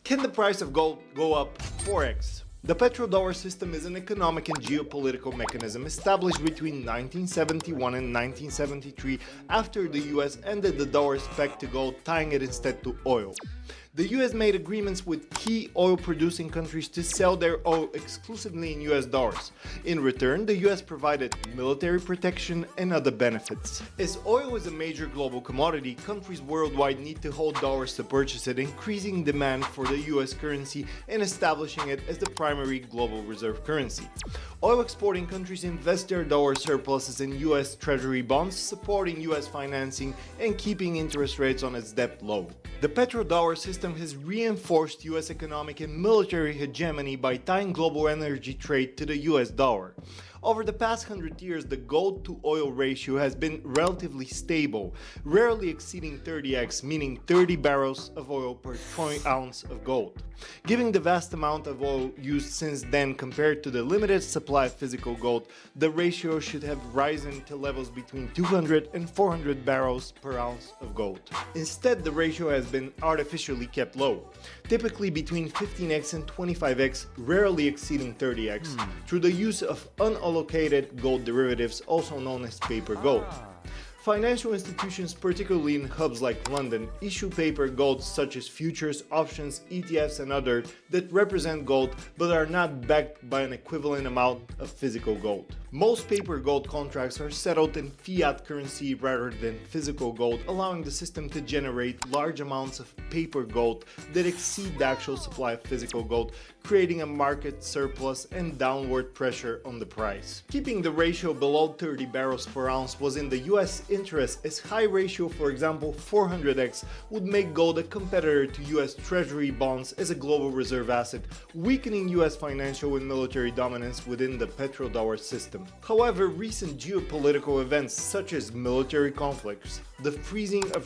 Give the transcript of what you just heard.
Can the price of gold go up 4x? The petrodollar system is an economic and geopolitical mechanism established between 1971 and 1973 after the US ended the dollar's peg to gold, tying it instead to oil. The US made agreements with key oil-producing countries to sell their oil exclusively in US dollars. In return, the US provided military protection and other benefits. As oil is a major global commodity, countries worldwide need to hold dollars to purchase it, increasing demand for the US currency and establishing it as the primary global reserve currency. Oil exporting countries invest their dollar surpluses in US Treasury bonds, supporting US financing and keeping interest rates on its debt low. The petrodollar system has reinforced US economic and military hegemony by tying global energy trade to the US dollar. Over the past 100 years, the gold to oil ratio has been relatively stable, rarely exceeding 30x, meaning 30 barrels of oil per troy ounce of gold. Given the vast amount of oil used since then compared to the limited supply of physical gold, the ratio should have risen to levels between 200 and 400 barrels per ounce of gold. Instead, the ratio has been artificially kept low, typically between 15x and 25x, rarely exceeding 30x, through the use of unallocated gold derivatives, also known as paper gold. Financial institutions, particularly in hubs like London, issue paper gold such as futures, options, ETFs and others that represent gold but are not backed by an equivalent amount of physical gold. Most paper gold contracts are settled in fiat currency rather than physical gold, allowing the system to generate large amounts of paper gold that exceed the actual supply of physical gold, creating a market surplus and downward pressure on the price. Keeping the ratio below 30 barrels per ounce was in the US interest, as high ratio, for example 400x, would make gold a competitor to US Treasury bonds as a global reserve asset, weakening US financial and military dominance within the petrodollar system. However, recent geopolitical events such as military conflicts, the freezing of